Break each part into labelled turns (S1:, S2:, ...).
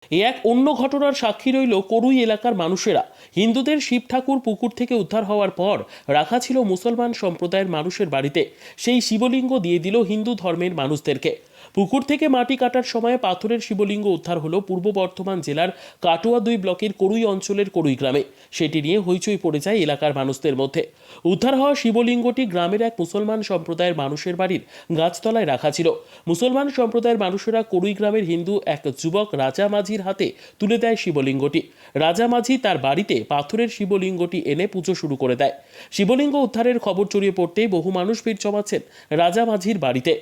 S1: এক অন্য ঘটনার সাক্ষী রইল করুই এলাকার মানুষেরা। হিন্দুদের শিব ঠাকুর পুকুর থেকে উদ্ধার হওয়ার পর রাখা ছিল মুসলমান সম্প্রদায়ের মানুষের বাড়িতে। সেই শিবলিঙ্গ দিয়ে দিল হিন্দু ধর্মের মানুষদেরকে। পুকুর থেকে মাটি কাটার সময় পাথরের শিবলিঙ্গ উদ্ধার হলো পূর্ব বর্ধমান জেলার কাটোয়া 2 ব্লকের করুই অঞ্চলের করুই গ্রামে। সেটি নিয়ে হইচই পড়ে যায় এলাকার মানুষদের মধ্যে। উদ্ধার হওয়া শিবলিঙ্গটি গ্রামের এক মুসলমান সম্প্রদায়ের মানুষের বাড়ির গাছতলায় রাখা ছিল। মুসলমান সম্প্রদায়ের মানুষেরা করুই গ্রামের হিন্দু এক যুবক রাজা মাঝির হাতে তুলে দেয় শিবলিঙ্গটি। রাজা মাঝি তার বাড়িতে পাথরের শিবলিঙ্গটি এনে পুজো শুরু করে দেয়। শিবলিঙ্গ উদ্ধারের খবর ছড়িয়ে পড়তেই বহু মানুষ ভিড় জমাচ্ছেন রাজা মাঝির বাড়িতে।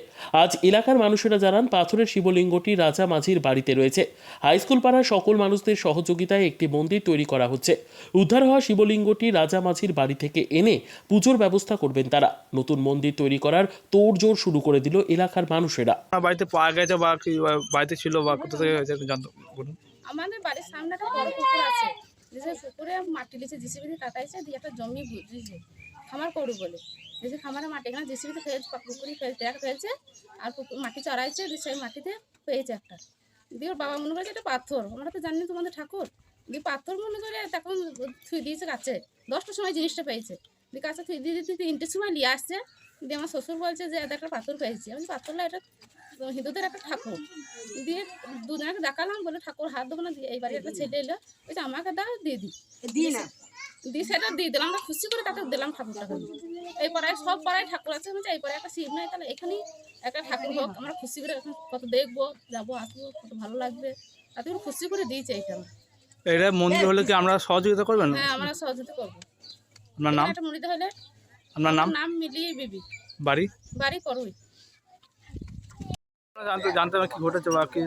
S1: আজ এলাকার মানুষেরা জানান পাথরের শিবলিঙ্গটি রাজা মাঝির বাড়িতে রয়েছে। হাইস্কুল পাড়ার সকল মানুষদের সহযোগিতায় একটি মন্দির তৈরি করা হচ্ছে। উদ্ধার হওয়া শিবলিঙ্গটি রাজা মাঝির বাড়ি থেকে এনে পুজোর ব্যবস্থা করবেন তারা। নতুন মন্দির তৈরি করার তোড়জোড় শুরু করে দিল এলাকার মানুষেরা।
S2: বাড়িতে পাওয়া গেছে বা কি বাড়িতে ছিল বা কোথা থেকে হয়েছে জানতে বলুন।
S3: আমাদের বাড়ির সামনে একটা বড় পুকুর আছে, যে পুকুরে মাটি লিচে জিসিবি দিয়ে কাটাইছে, দিয়ে একটা জমি বুঝিয়েছে খামার করু বলে, যে খামারে মাটি এখানে জিসিবিতে ফেলছে, পুকুরি ফেলছে, একটা ফেলছে আর মাটি চড়াইছে, দিয়ে সেই মাটিতে পেয়েছে একটা। দিয়ে ওর বাবা মনে করেছে এটা পাথর, আমরা তো জানি না তোমাদের ঠাকুর, দিয়ে পাথর মনে করে তখন থুই দিয়েছে কাছে। 10টার সময় জিনিসটা পেয়েছে, দিয়ে কাছে থুই দিয়ে দিতে 3টের সময় নিয়ে আসছে। দিয়ে আমার শ্বশুর বলছে যে একটা পাথর পেয়েছি। আমি পাথরটা এটা হিন্দুদের একটা ঠাকুর। দিয়ে দুজনকে দেখালাম, বলে ঠাকুর হাত দেবো না, দিয়ে এইবারে একটা ছেলে এলো, বলছে আমাকে দাও, দিয়ে দিই না, দিয়ে সেটা দিয়ে দিলাম। আমরা খুশি করে তাকে দিলাম ঠাকুরটা। এই পাড়ায় সব পাড়ায় ঠাকুর আছে, বলছে এই পাড়ায় একটা শিব নাই, তাহলে এখানেই একটা ঠাকুর হোক। আমরা খুশি করে এখন কত দেখবো, যাবো, আসবো, কত ভালো লাগবে, তাতে করে খুশি করে দিয়েছে এইটা।
S2: এটা মন্দির হলে কি আমরা সহযোগিতা করবেন?
S3: হ্যাঁ, আমরা সহযোগিতা করবো।
S2: আপনার নাম?
S3: একটা মন্দির হলে
S2: আপনার
S3: নাম মিলিয়ে বিবি,
S2: বাড়ি
S3: বাড়ি করুই।
S2: জানতে কি ঘটেছে বা কি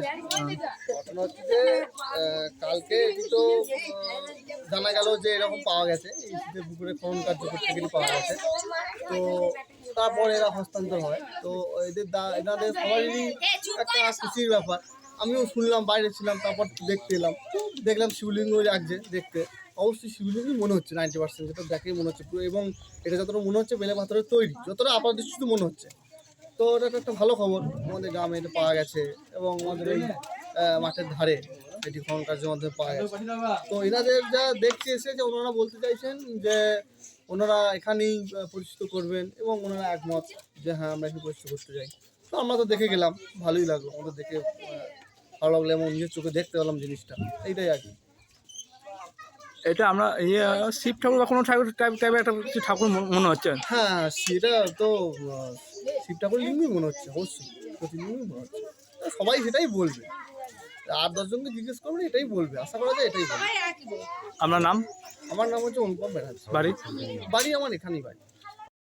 S4: ঘটনা হচ্ছে যে কালকে এটি তো জানা গেল যে এরকম পাওয়া গেছে, এই শীতের পুকুরে খনন কার্য করতে গেলে পাওয়া গেছে। তো তারপর এরা হস্তান্তর হয়। তো এনাদের সবারই একটা খুশির ব্যাপার। আমিও শুনলাম, বাইরে ছিলাম, তারপর দেখলাম শিবলিঙ্গ রাখছে দেখতে। অবশ্যই শিবলিঙ্গই মনে হচ্ছে 90%, যেটা দেখেই মনে হচ্ছে পুরো। এবং এটা যতটা মনে হচ্ছে বেলে পাথরের তৈরি, যতটা আপাতদৃষ্টিতে মনে হচ্ছে। তো এটা একটা ভালো খবর, আমাদের গ্রামে এটা পাওয়া গেছে এবং আমাদের এই মাঠের ধারে এটি খনন কার্যের মাধ্যমে পাওয়া গেছে। তো এনাদের যা দেখতে এসে যে ওনারা বলতে চাইছেন যে ওনারা এখানেই পরিচিত করবেন এবং ওনারা একমত যে হ্যাঁ আমরা এখানে পরিচিত করতে চাই। তো আমরা তো দেখে গেলাম, ভালোই লাগলো আমাদের দেখে, ভালো লাগলো এবং নিজের চোখে দেখতে পেলাম জিনিসটা, এইটাই আর কি।
S2: এটা আমরা শিব ঠাকুর বা কোনো ঠাকুর টাইপের একটা কিছু ঠাকুর মনে হচ্ছে।
S4: হ্যাঁ, সেটা তো শিব ঠাকুর লিঙ্গই মনে হচ্ছে, অবশ্যই প্রতিলিঙ্গই মনে হচ্ছে। সবাই সেটাই বলবে, 8-10 জনকে জিজ্ঞেস করবে, এটাই বলবে, আশা করা যায় এটাই বলবে।
S2: আপনার নাম?
S4: আমার নাম হচ্ছে অনুপম ব্যানার্জি।
S2: বাড়ি?
S4: বাড়ি আমার এখানেই বাড়ি।